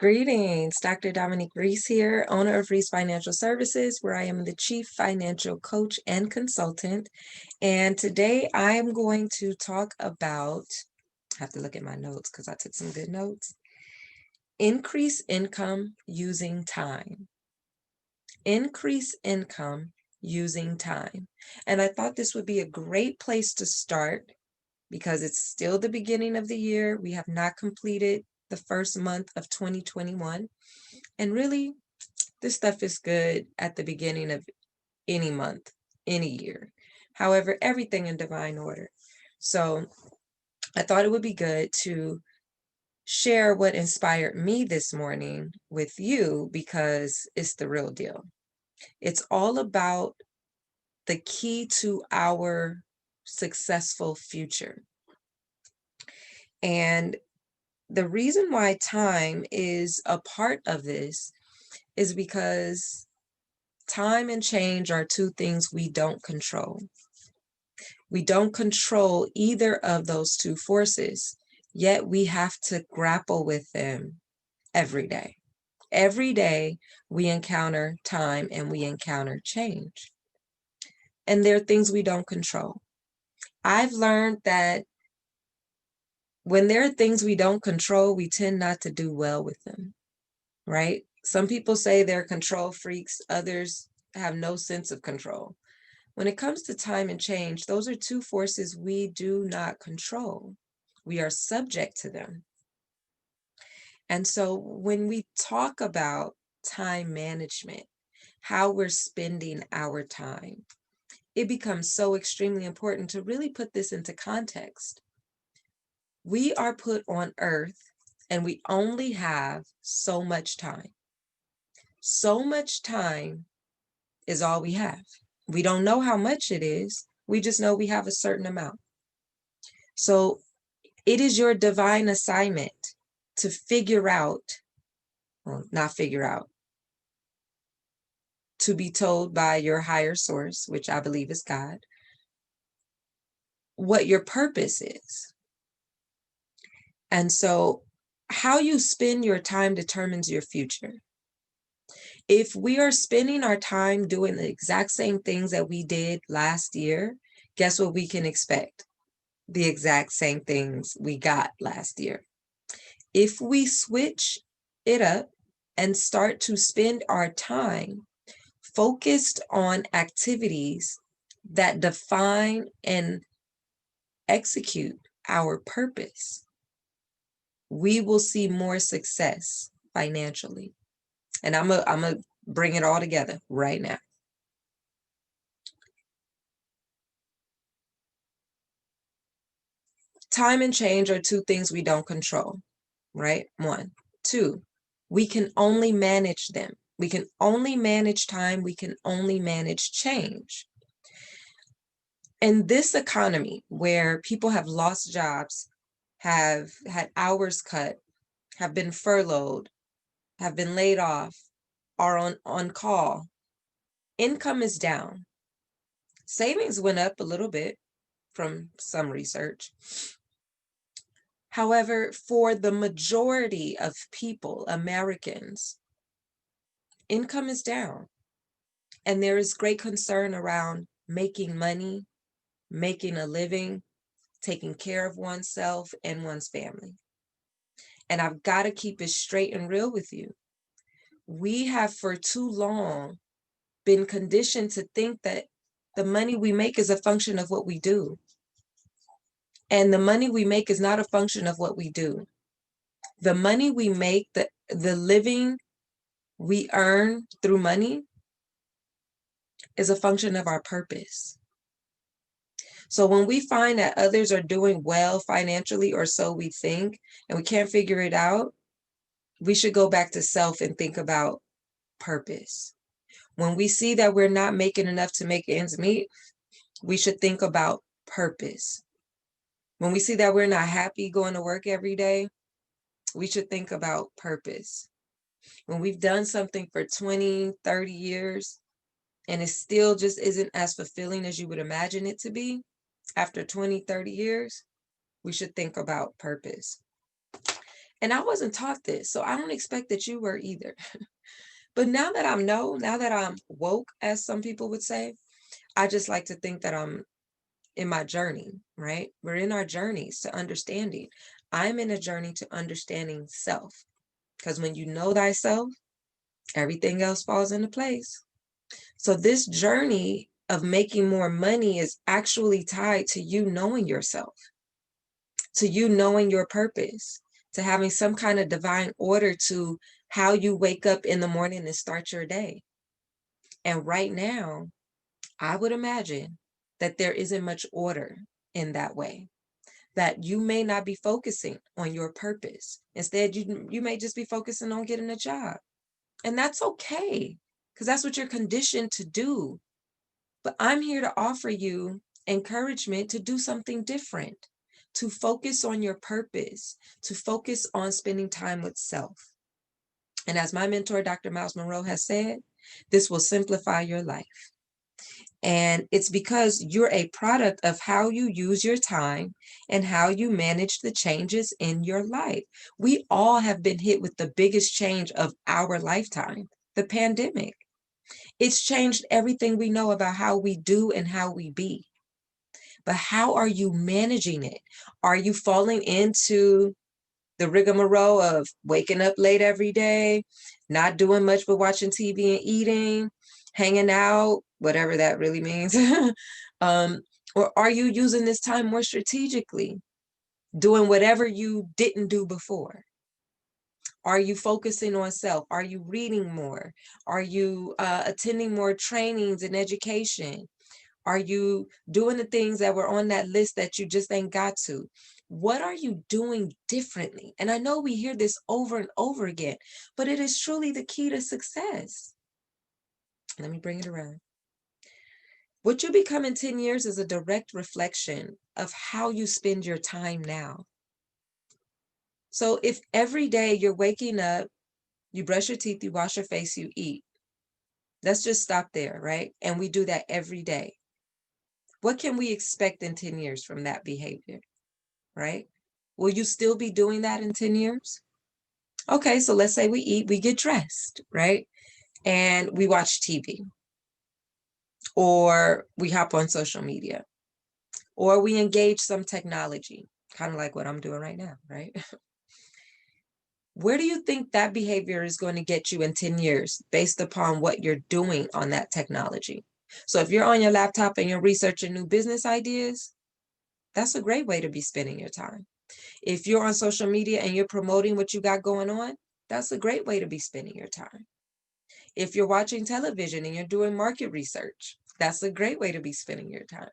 Greetings, Dr. Dominique Reese here, owner of Reese Financial Services, where I am the chief financial coach and consultant. And today I am going to talk about, I have to look at my notes because I took some good notes. Increase income using time. Increase income using time. And I thought this would be a great place to start because it's still the beginning of the year. We have not completed the first month of 2021. And really, this stuff is good at the beginning of any month, any year. However, everything in divine order. So I thought it would be good to share what inspired me this morning with you because it's the real deal. It's all about the key to our successful future. And the reason why time is a part of this is because time and change are two things we don't control. We don't control either of those two forces, yet we have to grapple with them every day. Every day we encounter time and we encounter change. And there are things we don't control. I've learned that when there are things we don't control, we tend not to do well with them, right? Some people say they're control freaks, others have no sense of control. When it comes to time and change, those are two forces we do not control. We are subject to them. And so when we talk about time management, how we're spending our time, it becomes so extremely important to really put this into context. We are put on earth and we only have so much time. So much time is all we have. We don't know how much it is. We just know we have a certain amount. So it is your divine assignment to figure out, well, not figure out, to be told by your higher source, which I believe is God, what your purpose is. And so how you spend your time determines your future. If we are spending our time doing the exact same things that we did last year, guess what we can expect? The exact same things we got last year. If we switch it up and start to spend our time focused on activities that define and execute our purpose, we will see more success financially. And I'm gonna bring it all together right now. Time and change are two things we don't control, right? One. Two, we can only manage them. We can only manage time. We can only manage change. In this economy where people have lost jobs, have had hours cut, have been furloughed, have been laid off, are on call, income is down. Savings went up a little bit from some research. However, for the majority of people, Americans, income is down. And there is great concern around making money, making a living, taking care of oneself and one's family. And I've got to keep it straight and real with you. We have for too long been conditioned to think that the money we make is a function of what we do. And the money we make is not a function of what we do. The money we make, the living we earn through money is a function of our purpose. So when we find that others are doing well financially, or so we think, and we can't figure it out, we should go back to self and think about purpose. When we see that we're not making enough to make ends meet, we should think about purpose. When we see that we're not happy going to work every day, we should think about purpose. When we've done something for 20, 30 years, and it still just isn't as fulfilling as you would imagine it to be, after 20, 30 years, we should think about purpose. And I wasn't taught this, so I don't expect that you were either. But now that now that I'm woke, as some people would say, I just like to think that I'm in my journey, right? We're in our journeys to understanding. I'm in a journey to understanding self. Because when you know thyself, everything else falls into place. So this journey of making more money is actually tied to you knowing yourself, to you knowing your purpose, to having some kind of divine order to how you wake up in the morning and start your day. And right now, I would imagine that there isn't much order in that way, that you may not be focusing on your purpose. Instead, you may just be focusing on getting a job. And that's okay, because that's what you're conditioned to do. But I'm here to offer you encouragement to do something different, to focus on your purpose, to focus on spending time with self. And as my mentor, Dr. Miles Monroe, has said, this will simplify your life. And it's because you're a product of how you use your time and how you manage the changes in your life. We all have been hit with the biggest change of our lifetime, the pandemic. It's changed everything we know about how we do and how we be. But how are you managing it? Are you falling into the rigmarole of waking up late every day, not doing much but watching TV and eating, hanging out, whatever that really means? um, or are you using this time more strategically, doing whatever you didn't do before? Are you focusing on self? Are you reading more? Are you attending more trainings and education? Are you doing the things that were on that list that you just ain't got to? What are you doing differently? And I know we hear this over and over again, but it is truly the key to success. Let me bring it around. What you become in 10 years is a direct reflection of how you spend your time now. So if every day you're waking up, you brush your teeth, you wash your face, you eat, let's just stop there, right? And we do that every day. What can we expect in 10 years from that behavior, right? Will you still be doing that in 10 years? Okay, so let's say we eat, we get dressed, right? And we watch TV, or we hop on social media, or we engage some technology, kind of like what I'm doing right now, right? Where do you think that behavior is going to get you in 10 years based upon what you're doing on that technology? So if you're on your laptop and you're researching new business ideas, that's a great way to be spending your time. If you're on social media and you're promoting what you got going on, that's a great way to be spending your time. If you're watching television and you're doing market research, that's a great way to be spending your time.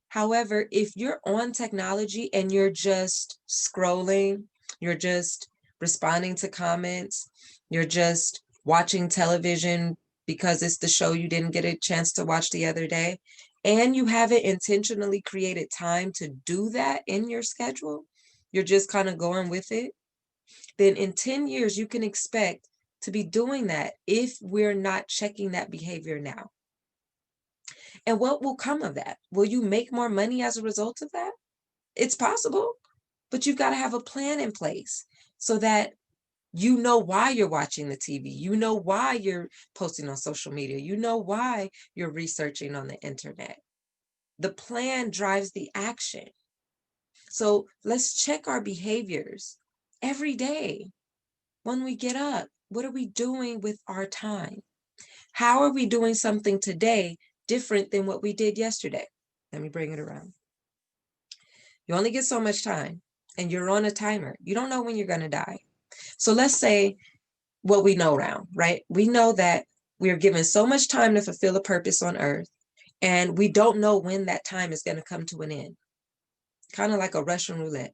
However, if you're on technology and you're just scrolling, you're just responding to comments, you're just watching television because it's the show you didn't get a chance to watch the other day, and you haven't intentionally created time to do that in your schedule, you're just kind of going with it, then in 10 years, you can expect to be doing that if we're not checking that behavior now. And what will come of that? Will you make more money as a result of that? It's possible, but you've got to have a plan in place so that you know why you're watching the TV. You know why you're posting on social media. You know why you're researching on the internet. The plan drives the action. So let's check our behaviors every day. When we get up, what are we doing with our time? How are we doing something today different than what we did yesterday? Let me bring it around. You only get so much time and you're on a timer. You don't know when you're going to die. So let's say what we know now, right? We know that we are given so much time to fulfill a purpose on earth, and we don't know when that time is going to come to an end. Kind of like a Russian roulette.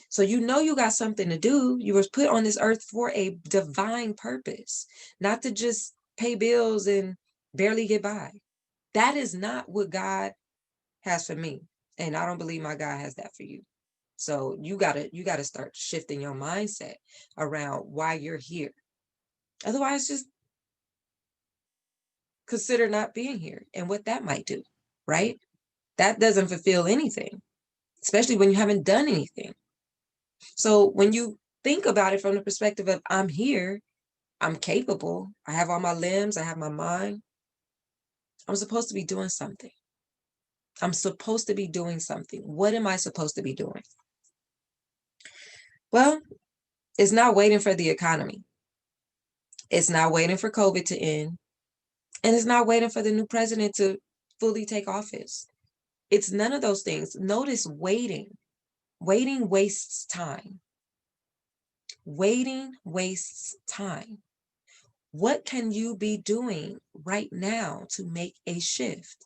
So you know you got something to do. You were put on this earth for a divine purpose, not to just pay bills and barely get by. That is not what God has for me. And I don't believe my God has that for you. So you gotta start shifting your mindset around why you're here. Otherwise, just consider not being here and what that might do, right? That doesn't fulfill anything, especially when you haven't done anything. So when you think about it from the perspective of I'm here, I'm capable, I have all my limbs, I have my mind. I'm supposed to be doing something. I'm supposed to be doing something. What am I supposed to be doing? Well, it's not waiting for the economy. It's not waiting for COVID to end. And it's not waiting for the new president to fully take office. It's none of those things. Notice waiting. Waiting wastes time. Waiting wastes time. What can you be doing right now to make a shift?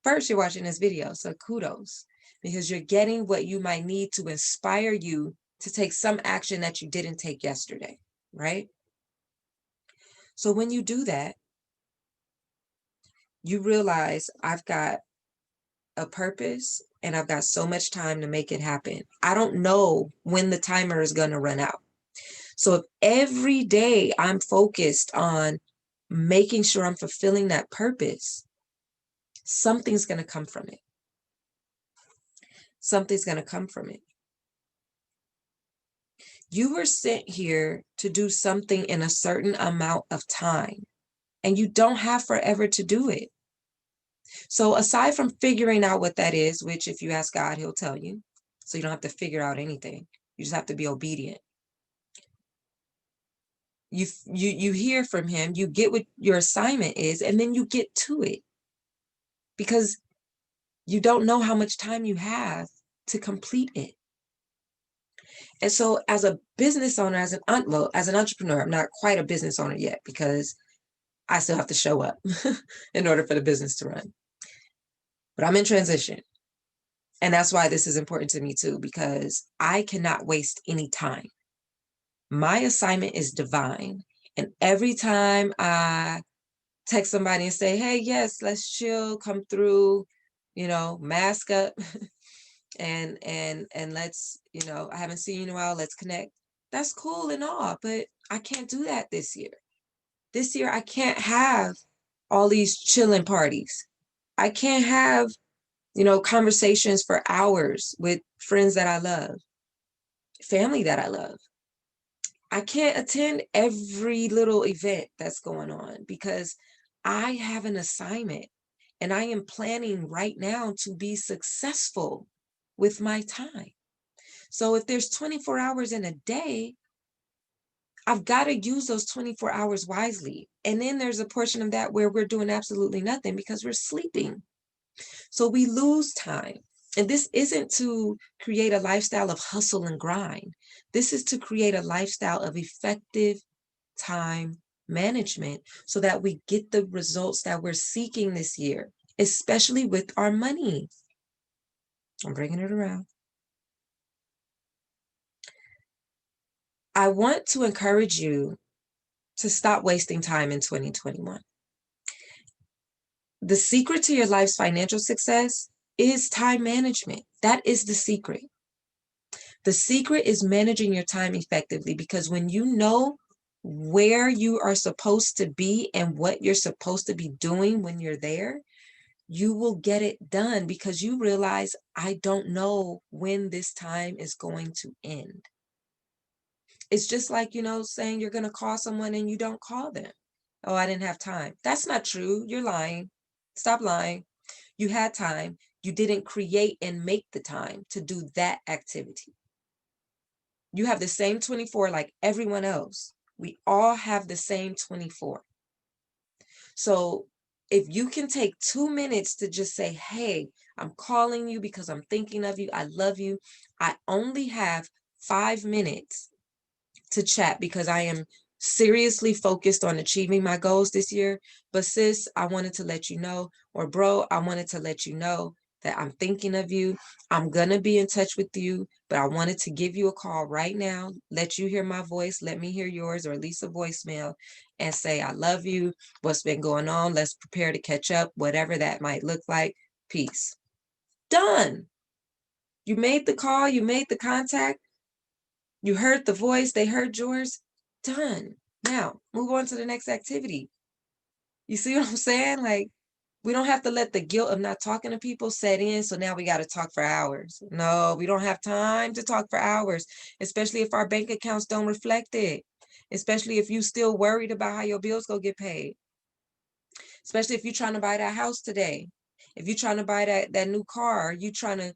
First, you're watching this video, so kudos, because you're getting what you might need to inspire you to take some action that you didn't take yesterday, right? So when you do that, you realize I've got a purpose and I've got so much time to make it happen. I don't know when the timer is going to run out. So if every day I'm focused on making sure I'm fulfilling that purpose, something's going to come from it. Something's going to come from it. You were sent here to do something in a certain amount of time, and you don't have forever to do it. So aside from figuring out what that is, which if you ask God, he'll tell you, so you don't have to figure out anything. You just have to be obedient. You hear from him, you get what your assignment is, and then you get to it, because you don't know how much time you have to complete it. And so as a business owner, as an entrepreneur, I'm not quite a business owner yet because I still have to show up in order for the business to run. But I'm in transition. And that's why this is important to me too, because I cannot waste any time. My assignment is divine. And every time I text somebody and say, hey, yes, let's chill, come through, mask up and let's, I haven't seen you in a while, let's connect. That's cool and all, but I can't do that this year. This year, I can't have all these chilling parties. I can't have, conversations for hours with friends that I love, family that I love. I can't attend every little event that's going on because I have an assignment and I am planning right now to be successful with my time. So if there's 24 hours in a day, I've got to use those 24 hours wisely. And then there's a portion of that where we're doing absolutely nothing because we're sleeping. So we lose time. And this isn't to create a lifestyle of hustle and grind. This is to create a lifestyle of effective time management so that we get the results that we're seeking this year, especially with our money. I'm bringing it around. I want to encourage you to stop wasting time in 2021. The secret to your life's financial success is time management. That is the secret. The secret is managing your time effectively, because when you know where you are supposed to be and what you're supposed to be doing when you're there, you will get it done because you realize, I don't know when this time is going to end. It's just like, saying you're going to call someone and you don't call them. Oh, I didn't have time. That's not true. You're lying. Stop lying. You had time. You didn't create and make the time to do that activity. You have the same 24 like everyone else. We all have the same 24. So if you can take 2 minutes to just say, hey, I'm calling you because I'm thinking of you. I love you. I only have 5 minutes to chat because I am seriously focused on achieving my goals this year. But sis, I wanted to let you know, or bro, I wanted to let you know that I'm thinking of you. I'm going to be in touch with you, but I wanted to give you a call right now, let you hear my voice, let me hear yours, or at least a voicemail, and say, I love you. What's been going on? Let's prepare to catch up, whatever that might look like. Peace. Done. You made the call, you made the contact. You heard the voice, they heard yours. Done. Now, move on to the next activity. You see what I'm saying? Like, We don't have to let the guilt of not talking to people set in. So now we got to talk for hours. No, we don't have time to talk for hours, especially if our bank accounts don't reflect it. Especially if you still worried about how your bills go get paid. Especially if you're trying to buy that house today. If you're trying to buy that new car, you trying to,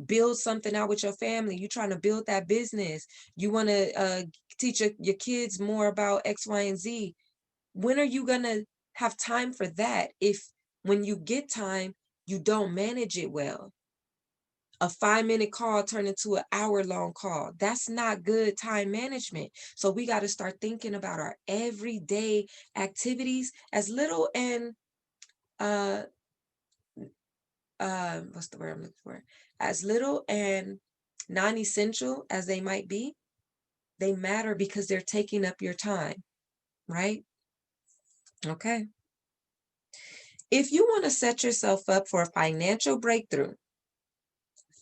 build something out with your family. You trying to build that business. You want to teach your kids more about X, Y, and Z. When are you going to have time for that if when you get time, you don't manage it well? A 5-minute call turned into an hour-long call. That's not good time management. So we got to start thinking about our everyday activities as little and uh what's the word I'm looking for? As little and non-essential as they might be, they matter because they're taking up your time, right? Okay. If you want to set yourself up for a financial breakthrough,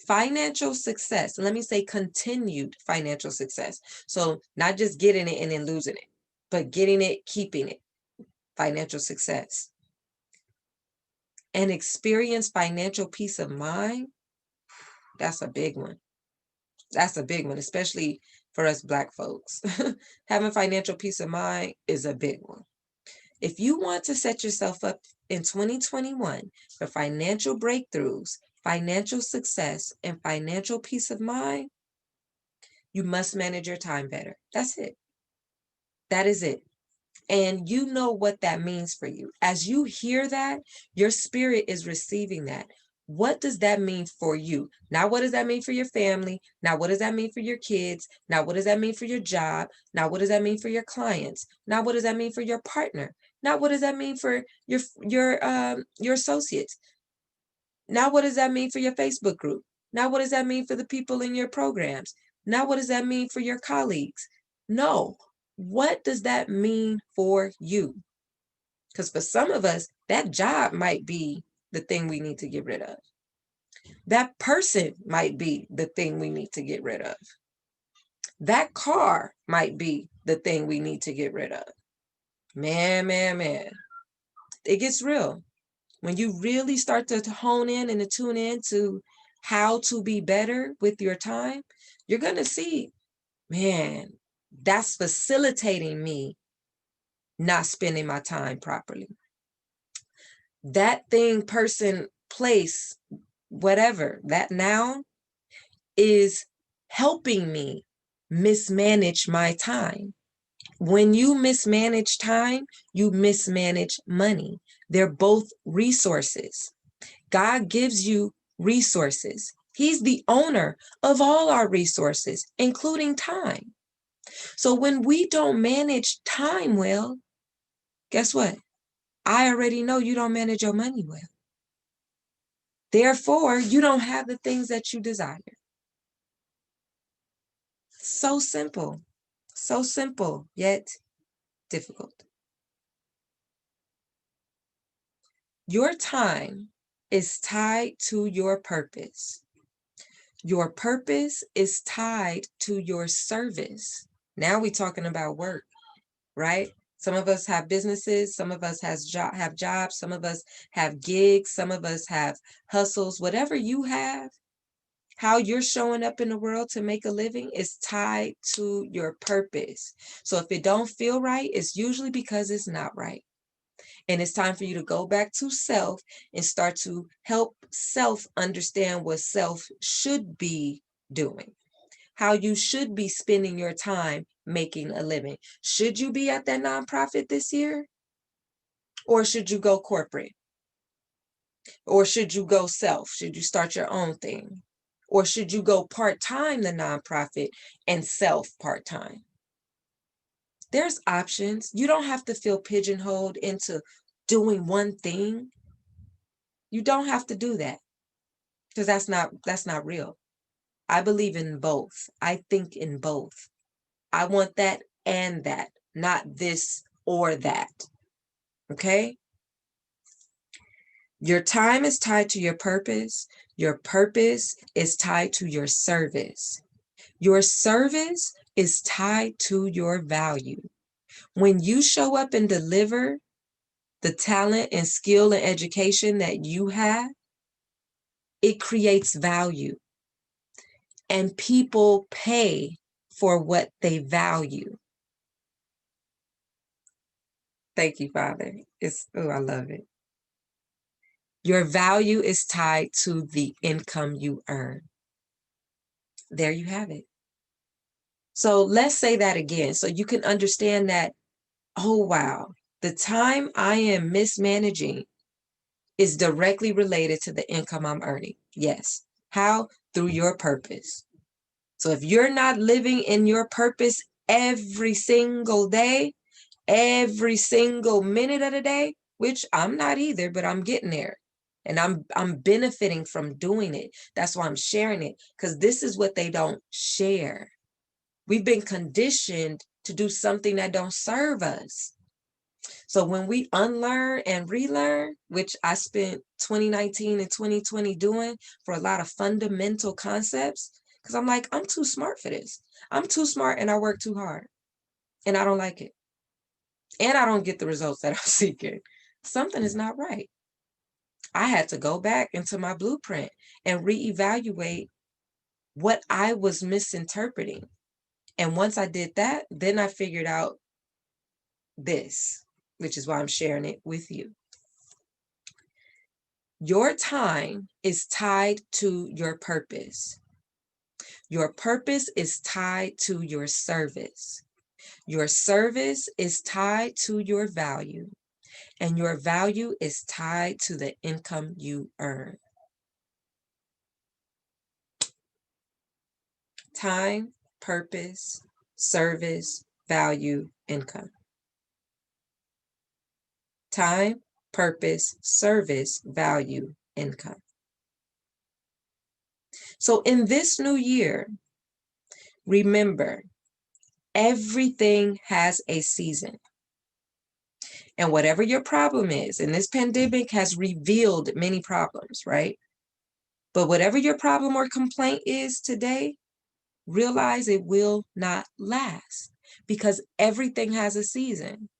financial success, let me say continued financial success. So not just getting it and then losing it, but getting it, keeping it, financial success. And experience financial peace of mind, that's a big one. That's a big one, especially for us Black folks. Having financial peace of mind is a big one. If you want to set yourself up in 2021 for financial breakthroughs, financial success, and financial peace of mind, you must manage your time better. That's it. That is it. And you know what that means for you. As you hear that, your spirit is receiving that. What does that mean for you? Now, what does that mean for your family? Now, what does that mean for your kids? Now, what does that mean for your job? Now, what does that mean for your clients? Now, what does that mean for your partner? Now, what does that mean for your associates? Now, what does that mean for your Facebook group? Now, what does that mean for the people in your programs? Now, what does that mean for your colleagues? No. What does that mean for you? Because for some of us, that job might be the thing we need to get rid of. That person might be the thing we need to get rid of. That car might be the thing we need to get rid of. Man. It gets real. When you really start to hone in and to tune in to how to be better with your time, you're going to see, man, that's facilitating me not spending my time properly. That thing, person, place, whatever, that noun is helping me mismanage my time. When you mismanage time, you mismanage money. They're both resources. God gives you resources. He's the owner of all our resources, including time. So when we don't manage time well, guess what? I already know you don't manage your money well. Therefore, you don't have the things that you desire. So simple, yet difficult. Your time is tied to your purpose. Your purpose is tied to your service. Now we're talking about work, right? Some of us have businesses, some of us have jobs, some of us have gigs, some of us have hustles. Whatever you have, how you're showing up in the world to make a living is tied to your purpose. So if it don't feel right, it's usually because it's not right. And it's time for you to go back to self and start to help self understand what self should be doing, how you should be spending your time making a living. Should you be at that nonprofit this year? Or should you go corporate? Or should you go self? Should you start your own thing? Or should you go part-time, the nonprofit, and self part-time? There's options. You don't have to feel pigeonholed into doing one thing. You don't have to do that because that's not real. I believe in both. I think in both. I want that and that, not this or that. Okay? Your time is tied to your purpose. Your purpose is tied to your service. Your service is tied to your value. When you show up and deliver the talent and skill and education that you have, it creates value. And people pay for what they value. Thank you, Father. I love it. Your value is tied to the income you earn. There you have it. So let's say that again so you can understand that, oh, wow, the time I am mismanaging is directly related to the income I'm earning. Yes. How? Through your purpose. So if you're not living in your purpose every single day, every single minute of the day, which I'm not either, but I'm getting there. And I'm benefiting from doing it. That's why I'm sharing it, because this is what they don't share. We've been conditioned to do something that don't serve us. So when we unlearn and relearn, which I spent 2019 and 2020 doing for a lot of fundamental concepts, because I'm like, I'm too smart for this. I'm too smart and I work too hard and I don't like it. And I don't get the results that I'm seeking. Something is not right. I had to go back into my blueprint and reevaluate what I was misinterpreting. And once I did that, then I figured out this, which is why I'm sharing it with you. Your time is tied to your purpose. Your purpose is tied to your service. Your service is tied to your value. And your value is tied to the income you earn. Time, purpose, service, value, income. Time, purpose, service, value, income. So in this new year, remember, everything has a season. And whatever your problem is, and this pandemic has revealed many problems, right? But whatever your problem or complaint is today, realize it will not last, because everything has a season.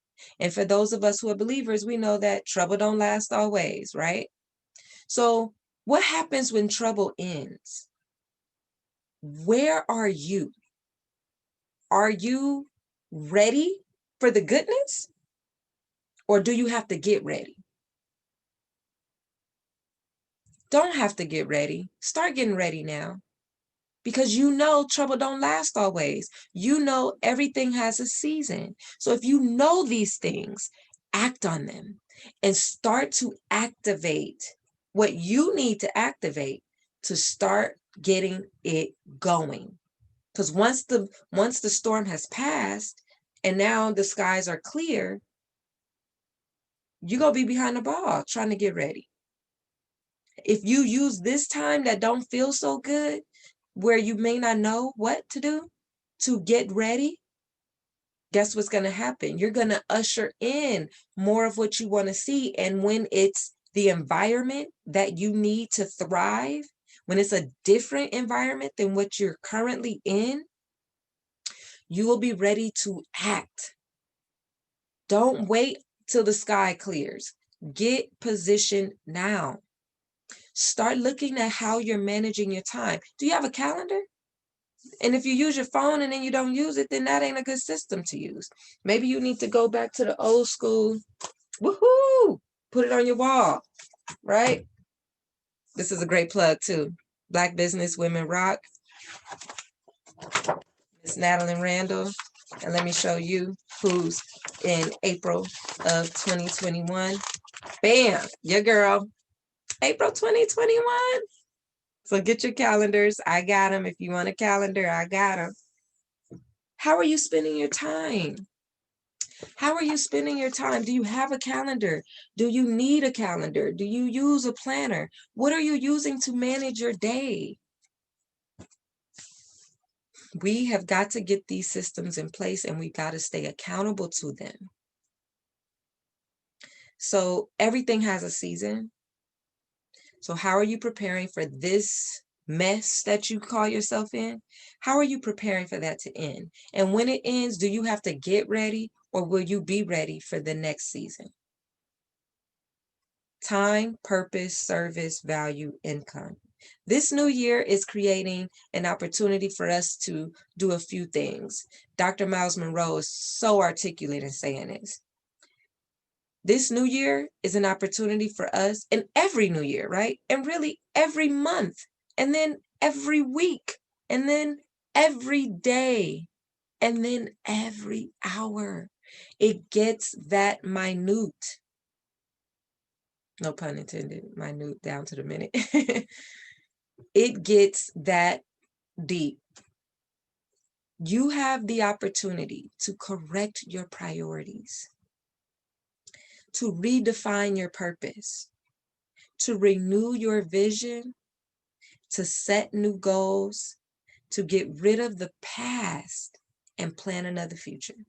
And for those of us who are believers, we know that trouble don't last always, right? So what happens when trouble ends? Where are you? Are you ready for the goodness? Or do you have to get ready? Don't have to get ready. Start getting ready now. Because you know trouble don't last always. You know everything has a season. So if you know these things, act on them and start to activate what you need to activate to start getting it going. Because once the storm has passed and now the skies are clear, you're going to be behind the ball trying to get ready. If you use this time that don't feel so good, where you may not know what to do to get ready, guess what's going to happen? You're going to usher in more of what you want to see. And when it's the environment that you need to thrive, when it's a different environment than what you're currently in, you will be ready to act. Don't wait till the sky clears. Get positioned now. Start looking at how you're managing your time. Do you have a calendar? And if you use your phone and then you don't use it, then that ain't a good system to use. Maybe you need to go back to the old school. Woohoo! Put it on your wall, right? This is a great plug too. Black Business Women Rock. Miss Natalie Randall. And let me show you who's in April of 2021. Bam! Your girl. April 2021. So get your calendars. I got them. If you want a calendar, I got them. How are you spending your time? How are you spending your time? Do you have a calendar? Do you need a calendar? Do you use a planner? What are you using to manage your day? We have got to get these systems in place and we got to stay accountable to them. So everything has a season. So how are you preparing for this mess that you call yourself in? How are you preparing for that to end? And when it ends, do you have to get ready or will you be ready for the next season? Time, purpose, service, value, income. This new year is creating an opportunity for us to do a few things. Dr. Miles Monroe is so articulate in saying this. This new year is an opportunity for us, and every new year, right? And really every month, and then every week, and then every day, and then every hour. It gets that minute. No pun intended, minute down to the minute. It gets that deep. You have the opportunity to correct your priorities, to redefine your purpose, to renew your vision, to set new goals, to get rid of the past and plan another future.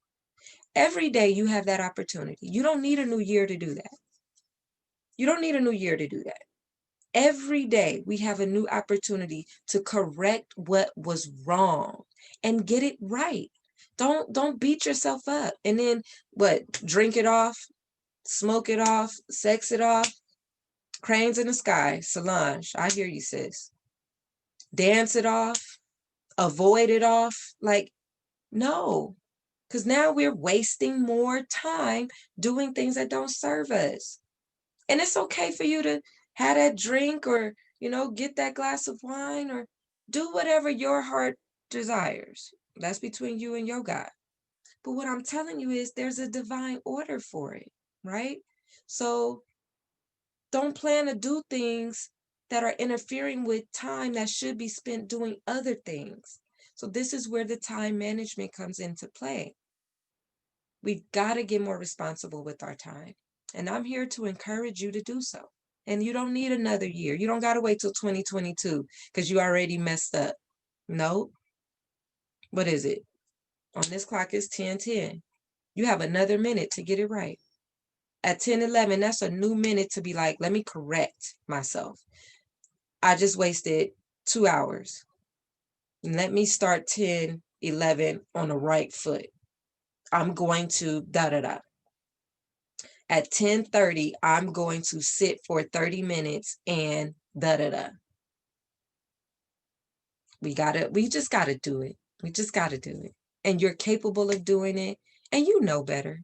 Every day you have that opportunity. You don't need a new year to do that. You don't need a new year to do that. Every day we have a new opportunity to correct what was wrong and get it right. Don't beat yourself up and then drink it off, smoke it off, sex it off. Cranes in the sky, Solange, I hear you, sis. Dance it off, avoid it off. Like, no, because now we're wasting more time doing things that don't serve us. And it's okay for you to have that drink or, get that glass of wine or do whatever your heart desires. That's between you and your God. But what I'm telling you is there's a divine order for it, right? So don't plan to do things that are interfering with time that should be spent doing other things. So this is where the time management comes into play. We've got to get more responsible with our time. And I'm here to encourage you to do so. And you don't need another year. You don't got to wait till 2022 because you already messed up. No. What is it? On this clock, it's 10:10. You have another minute to get it right. At 10:11, that's a new minute to be like, let me correct myself. I just wasted 2 hours. Let me start 10:11 on the right foot. I'm going to da-da-da. At 10:30, I'm going to sit for 30 minutes and da-da-da. We just gotta do it. We just gotta do it. And you're capable of doing it, and you know better.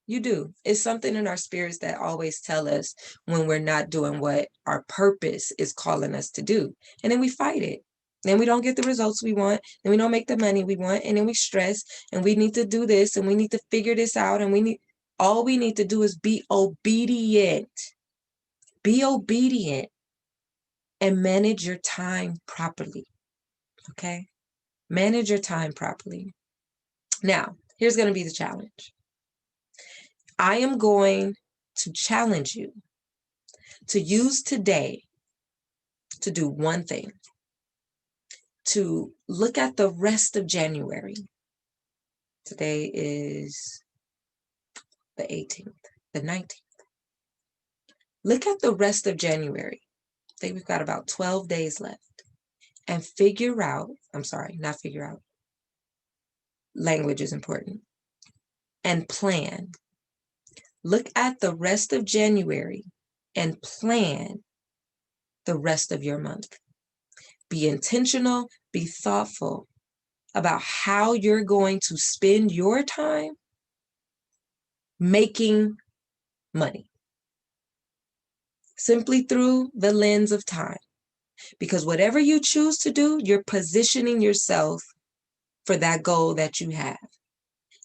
You do. It's something in our spirits that always tell us when we're not doing what our purpose is calling us to do. And then we fight it. Then we don't get the results we want, and we don't make the money we want, and then we stress, and we need to do this, and we need to figure this out, and all we need to do is be obedient. Be obedient and manage your time properly. Okay? Manage your time properly. Now, here's going to be the challenge. I am going to challenge you to use today to do one thing, to look at the rest of January. Today is the 18th, the 19th. Look at the rest of January. I think we've got about 12 days left. And language is important. And plan. Look at the rest of January and plan the rest of your month. Be intentional, be thoughtful about how you're going to spend your time making money. Simply through the lens of time. Because whatever you choose to do, you're positioning yourself for that goal that you have.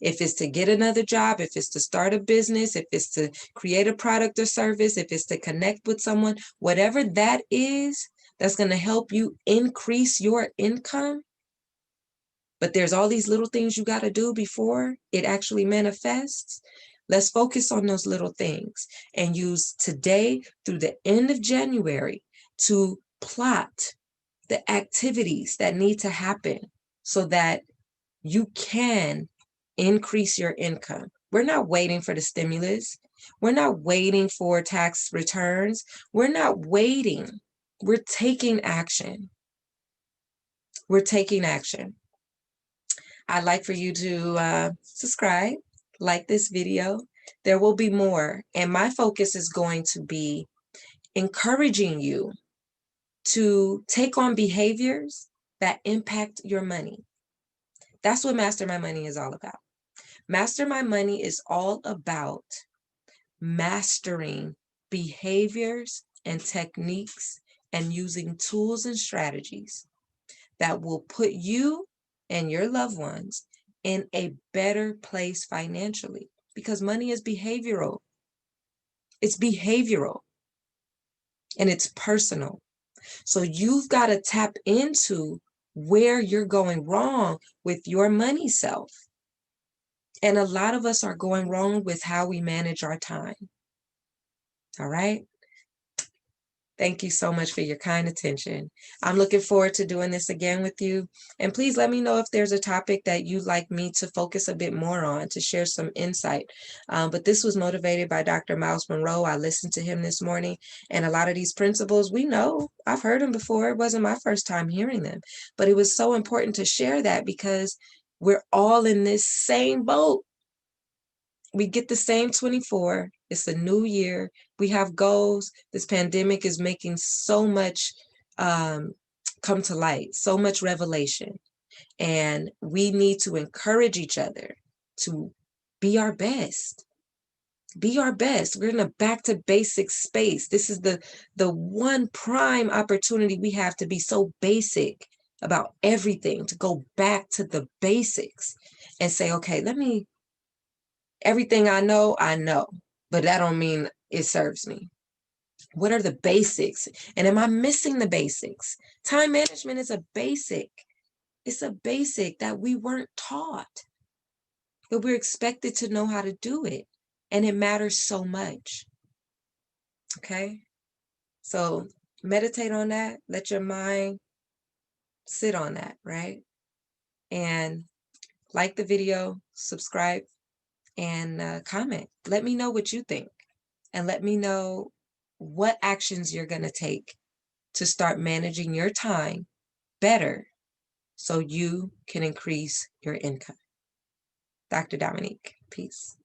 If it's to get another job, if it's to start a business, if it's to create a product or service, if it's to connect with someone, whatever that is, that's going to help you increase your income. But there's all these little things you got to do before it actually manifests. Let's focus on those little things and use today through the end of January to plot the activities that need to happen so that you can increase your income. We're not waiting for the stimulus. We're not waiting for tax returns. We're not waiting. We're taking action. We're taking action. I'd like for you to subscribe, like this video. There will be more. And my focus is going to be encouraging you to take on behaviors that impact your money. That's what Master My Money is all about. Master My Money is all about mastering behaviors and techniques and using tools and strategies that will put you and your loved ones in a better place financially, because money is behavioral. It's behavioral and it's personal. So you've got to tap into where you're going wrong with your money self. And a lot of us are going wrong with how we manage our time. All right. Thank you so much for your kind attention. I'm looking forward to doing this again with you. And please let me know if there's a topic that you'd like me to focus a bit more on, to share some insight. But this was motivated by Dr. Miles Monroe. I listened to him this morning, and a lot of these principles, we know, I've heard them before. It wasn't my first time hearing them, but it was so important to share that because we're all in this same boat. We get the same 24. It's a new year. We have goals. This pandemic is making so much come to light, so much revelation. And we need to encourage each other to be our best. Be our best. We're in a back to basic space. This is the one prime opportunity we have to be so basic about everything, to go back to the basics and say, okay, everything I know, but that don't mean it serves me. What are the basics? And am I missing the basics? Time management is a basic. It's a basic that we weren't taught, but we're expected to know how to do it. And it matters so much. Okay? So meditate on that. Let your mind sit on that, right? And like the video, subscribe, and comment. Let me know what you think. And let me know what actions you're going to take to start managing your time better so you can increase your income. Dr. Dominique, peace.